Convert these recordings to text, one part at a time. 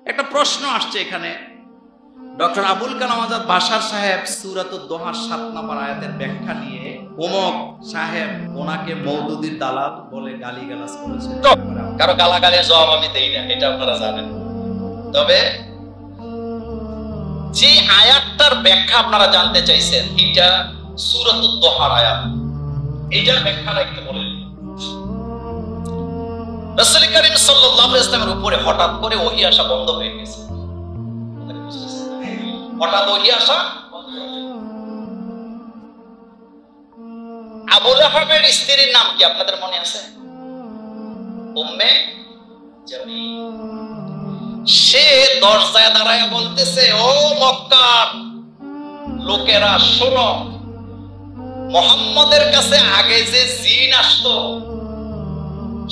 একটা প্রশ্ন আসছে এখানে, ডক্টর আবুল কালাম আজাদ বাশার সাহেব সূরাতুদ দোহার 7 নম্বর আয়াতের ব্যাখ্যা নিয়ে ওমক সাহেব ওনাকে মওদুদির দালাল বলে গালিগালাজ করেছে। কারো গালাগালের জবাব আমি দেই না, এটা আপনারা জানেন। তবে যে আয়াতটার ব্যাখ্যা আপনারা জানতে চাইছেন, এটা সূরাতুদ দোহার আয়াত, এটার ব্যাখ্যাটা একটু বলেন। রাসূল করিম সাল্লাল্লাহু আলাইহি ওয়াসাল্লামের উপরে হঠাৎ করে ওহী আসা বন্ধ হয়ে গেছে। হঠাৎ ওহী আসা। আবু লাহাবের স্ত্রীর নাম কি আপনাদের মনে আছে? উম্মে জামিল। সে দরজায় দাঁড়ায় বলতেছে, ও মক্কার লোকেরা শোনো, মুহাম্মদের কাছে আগে যে জিন আসতো,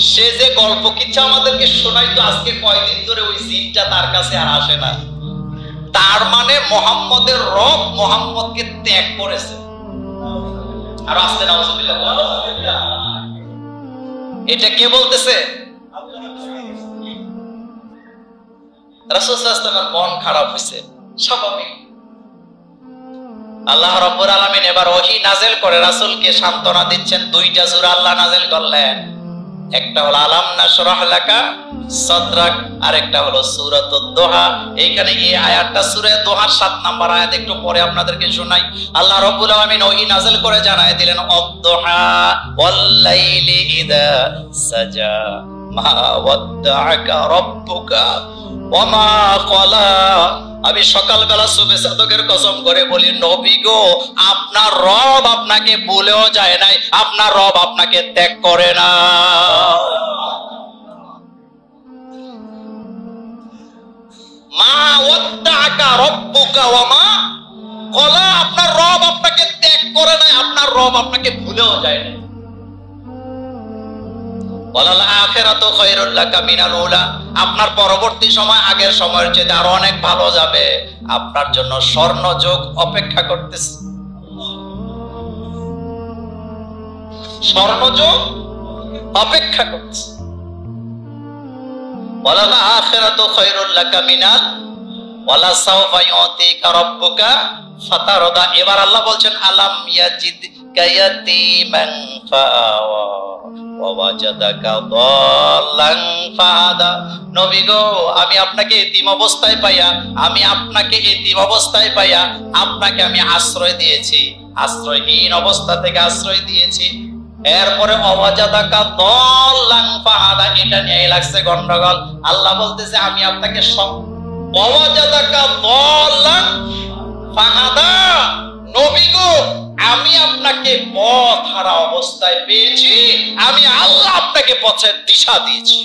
সে যে গল্প কিচ্ছা আমাদেরকে শোনাইতো, আজকে কয়দিন ধরে ওই জিনটা তার কাছে আর আসে না। তার মানে মুহাম্মদের রব মুহাম্মদকে ত্যাগ করেছে। আর আসতে নাউজুবিল্লাহ। এটা কে বলতেছে? রাসূল সাল্লাল্লাহু আলাইহি ওয়াসাল্লামের মন খারাপ হয়েছে, স্বাভাবিক। আল্লাহ রাব্বুল আলামিন এবার ওহী নাযিল করে রাসূলকে সান্ত্বনা দিচ্ছেন। দুইটা সূরা আল্লাহ নাযিল করলেন, একটা হলো আলাম নাশরাহ লাকা সাদরাক, আর একটা হলো সূরাতুদ দোহা। এইখানে এই আয়াতটা সূরা দোহার 7 নম্বর আয়াত, একটু পরে আপনাদেরকে শোনাই। আল্লাহ রাব্বুল আলামিন ওহী নাযিল করে জানায় দিলেন, অদ-দোহা ওয়াল লাইলি ইযা সাজা মা ওয়াদ্দাআকা রাব্বুকা ওয়া মা ক্বালা। আমি সকালবেলা সুবহে সাদকের কসম করে বলি, নবী গো, আপনার রব আপনাকে ভুলেও যায় নাই, আপনার রব আপনাকে ত্যাগ করে না। মা ওয়াদ্দাআকা রাব্বুকা ওয়া মা ক্বালা, আপনার রব আপনাকে ত্যাগ করে নাই, আপনার রব আপনাকে ভুলেও যায় নাই। ওয়ালাল আখিরাতু খায়রুল লাকা মিনাল উলা, আপনার পরবর্তী সময় আগের সময়ের চেয়ে আরো অনেক ভালো যাবে। আপনার জন্য স্বর্ণযুগ অপেক্ষা করতেছে, স্বর্ণযুগ অপেক্ষা করতেছে। ওয়ালাল আখিরাতু খায়রুল লাকা মিনাল ওয়ালা সাওফা ইউতিকা রাব্বুকা ফাতারদা। এবার আল্লাহ বলছেন, আলাম ইয়াজিদকা ইয়াতীমান ফাআওয়া ওয়াজাদাকা দাল্লান ফাহাদা। নবী গো, আমি আপনাকে এতিম অবস্থায় পাইয়া, আপনাকে আমি আশ্রয় দিয়েছি, আশ্রয়হীন অবস্থা থেকে আশ্রয় দিয়েছি। এরপরে ওয়াজাদাকা দাল্লান ফাহাদা, এটা নিয়ে লাগছে গন্ডগোল। আল্লাহ বলতেছে, আমি আপনাকে ওয়াজাদাকা দাল্লান ফাহাদা, নবী গো, আমি আপনাকে পথ হারা অবস্থায় পেয়েছি, আমি আল্লাহ আপনাকে পথের দিশা দিয়েছি।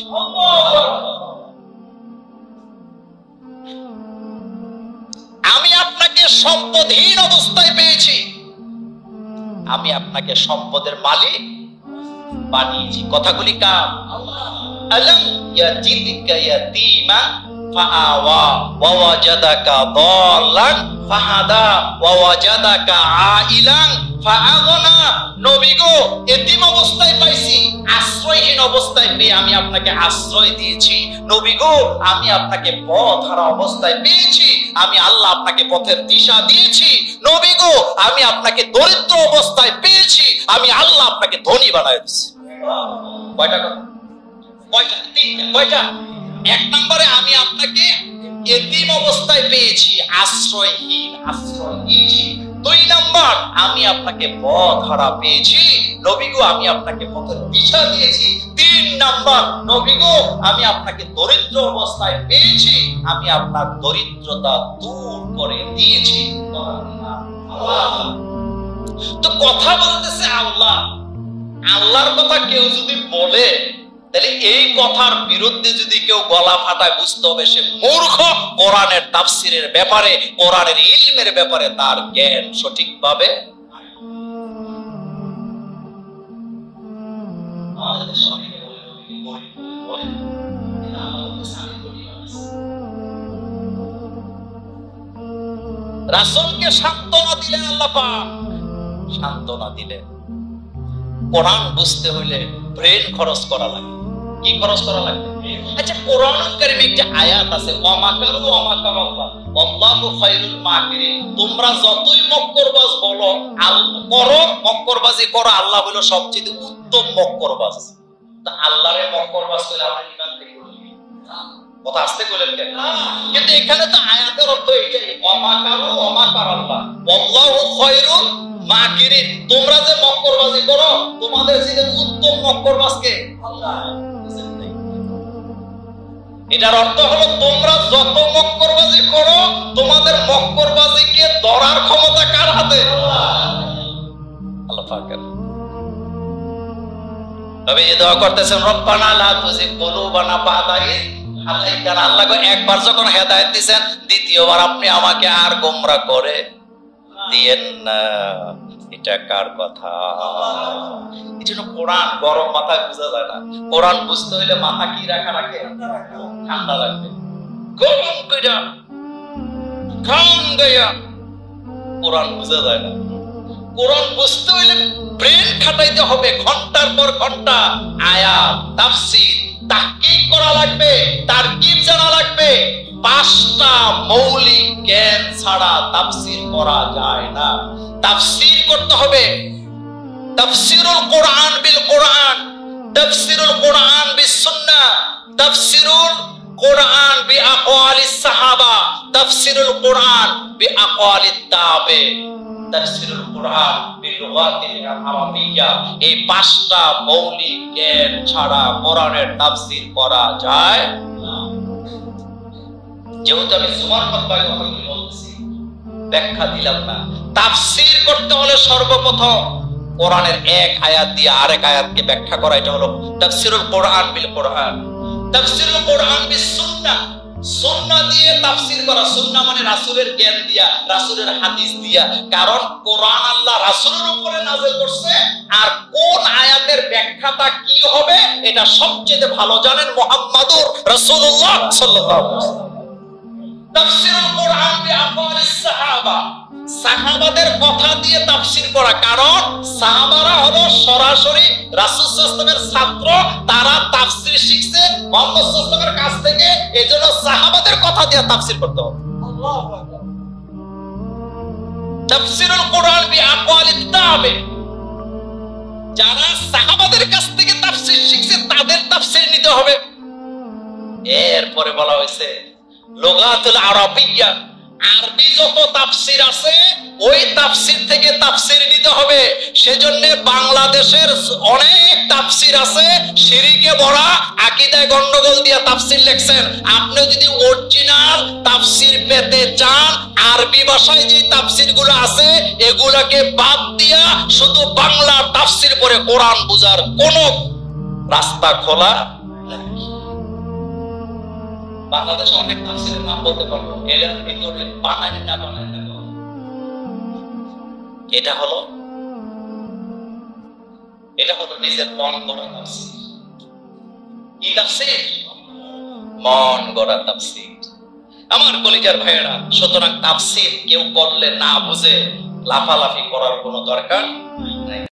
আমি আপনাকে সম্পদহীন অবস্থায় পেয়েছি, আমি আপনাকে সম্পদের মালিক বানিয়েছি। কথাগুলি কার? আলাম ইয়াজিদকা ইয়াতীমা ফাআওয়া ওয়া ওয়াজাদাকা দাল্লান ফাহাদা ওয়া ওয়াজাদাকা আইলান ফাআগনা। নবী গো, এতিম অবস্থায় পাইছি, আশ্রয়হীন অবস্থায় পেয়ে আমি আপনাকে আশ্রয় দিয়েছি। নবী গো, আমি আপনাকে পথ হারা অবস্থায় পেয়েছি, আমি আল্লাহ আপনাকে পথের দিশা দিয়েছি। নবী গো, আমি আপনাকে দরিদ্র অবস্থায় পেয়েছি, আমি আল্লাহ আপনাকে ধনী বানায় দিয়েছি। কয়টা কথা? কয়টা? এক নম্বরে আমি আপনাকে এতিম অবস্থায় পেয়েছি, আশ্রয়হীন, আশ্রয় দিয়েছি। 2 নম্বর, আমি আপনাকে পথ হারা পেয়েছি, নবী গো, আমি আপনাকে পথের দিশা দিয়েছি। 3 নম্বর, নবী গো, আমি আপনাকে দরিদ্র অবস্থায় পেয়েছি, আমি আপনার দরিদ্রতা দূর করে দিয়েছি। তো কথা বলতেছে আল্লাহ। আল্লাহর কথা কেউ যদি বলে, তাহলে এই কথার বিরুদ্ধে যদি কেউ গলা ফাটায়, বুঝতে হবে সে মূর্খ। কোরআনের তাফসীরের ব্যাপারে, কোরআনের ইলমের ব্যাপারে তার জ্ঞান সঠিকভাবে। রাসূলকে সান্ত্বনা দিলেন আল্লাহ পাক, সান্ত্বনা দিলেন। কোরআন বুঝতে হইলে ব্রেন খরচ করা লাগে। কি খরচ করা লাগবে? আচ্ছা, কোরআনুল কারীমে একটা আয়াত আছে, ওয়ামাকারু ওয়ামাকারাল্লাহ আল্লাহু খায়রুল মাকিরিন। তোমরা যতই মক্করবাজ বলো মক্করবাজি করো, আল্লাহ হলো সবচেয়ে উত্তম মক্করবাজ। তা আল্লাহরে মক্করবাজ করে আমরা ইমান থেকে করি, কথা আসতে বলেন কেন? কিন্তু এখানে তো আয়াতের অর্থ এটাই, ওয়ামাকারু ওয়ামাকারাল্লাহ আল্লাহু খায়রুল মাকিরিন। তোমরা যে মক্করবাজি করো, তোমাদের যে উত্তম মক্করবাজ কে? আল্লাহ। এটার অর্থ হলো তোমরা যত মক্করবাজি করো, তোমাদের মক্করবাজিকে ধরার ক্ষমতা কার হাতে? আল্লাহ পাকের। তবে এই দোয়া করতেছেন, রব্বানা লা তুযিগ কুলুবানা বা'দা ইয হাদাইতানা। আল্লাহ একবার যখন হেদায়েত দিবেন, দ্বিতীয়বার আপনি আমাকে আর গোমরা করে দিয়েন না। এটা কার কথা? এজন্য কোরআন গরম মাথায় বোঝা যায় না। কোরআন বুঝতে হইলে মাথা কি রাখা রাখে? ঠান্ডা লাগবে, গরম কইরা ঠান গায়া কোরআন বোঝা যায় না। কোরআন বুঝতে হইলে ব্রেন খাটাইতে হবে, ঘন্টার পর ঘন্টা আয়াত, তাফসীর, তাহকিক করা লাগবে, তারকিব জানা লাগবে। 5টা মৌলিক জ্ঞান ছাড়া তাফসীর করা যায় না। তাফসীর করতে হবে, তাফসীরুল কোরআন বিল কোরআন, তাফসীরুল কোরআন বিস সুন্নাহ, তাফসীরুল কোরআন বি আকওয়ালিস সাহাবা, তাফসীরুল কোরআন বি আকওয়ালিত তাবে, তাফসীরুল কোরআন বিল লুগাতিল আরাবিয়্যা। এই 5টা মৌলিক জ্ঞান ছাড়া কোরআনের তাফসীর করা যায় না। যেহেতু আমি জুমার খুতবায় কথাগুলো বলছি, ব্যাখ্যা দিলাম না। তাফসীর করতে হলে সর্বপ্রথম কোরআনের এক আয়াত দিয়ে আরেক আয়াতকে ব্যাখ্যা করা, এটা হলো তাফসীরুল কোরআন বিল কোরআন। তাফসীরুল কোরআন বিস সুন্নাহ, সুন্নাহ দিয়ে তাফসীর করা। সুন্নাহ মানে রাসূলের জ্ঞান দিয়া, রাসূলের হাদিস দিয়া। কারণ কোরআন আল্লাহ রাসূলের উপরে নাযিল করছে, আর কোন আয়াতের ব্যাখ্যাটা কি হবে এটা সবচেয়ে ভালো জানেন মুহাম্মাদুর রাসূলুল্লাহ সাল্লাল্লাহু আলাইহি ওয়াসাল্লাম। তাফসীরুল কোরআন বি আকওয়ালিস সাহাবা, সাহাবাদের কথা দিয়ে তাফসীর করা। কারণ সাহাবারা হলো সরাসরি রাসূল সাল্লাল্লাহু আলাইহি ওয়াসাল্লামের ছাত্র, তারা তাফসীর শিখছে মুহাম্মদ সাল্লাল্লাহু আলাইহি ওয়াসাল্লামের কাছ থেকে। এজন্য সাহাবাদের কথা দিয়ে তাফসীর করতে হবে। আল্লাহু আকবার। তাফসীরুল কোরআন বি আকওয়ালিত তাবে, যারা সাহাবাদের কাছ থেকে তাফসীর শিখছে তাদের তাফসীর নিতে হবে। এরপরে বলা হয়েছে লুগাতুল আরাবিয়্যা, আরবি যত তাফসীর আছে ওই তাফসীর থেকে তাফসীর নিতে হবে। সেজন্য বাংলাদেশের অনেক তাফসীর আছে শিরকে ভরা, আকীদায় গন্ডগোল দিয়ে তাফসীর লেখছেন। আপনি যদি অরিজিনাল তাফসীর পেতে চান, আরবি ভাষায় যে তাফসীরগুলো আছে এগুলাকে বাদ দিয়া শুধু বাংলা তাফসীর পড়ে কোরআন বুঝার কোনো রাস্তা খোলা নাই। বাংলাদেশে অনেক তাফসীরের নাম বলতে পারবো, এর ভিতরে বানায় না এটা হলো নিজের মন গড়া তাফসীর। কি তাফসীর? মন গড়া তাফসীর। আমার কলিজার ভাইয়েরা, সুতরাং তাফসীর কেউ করলে না বুঝে লাফালাফি করার কোনো দরকার নাই।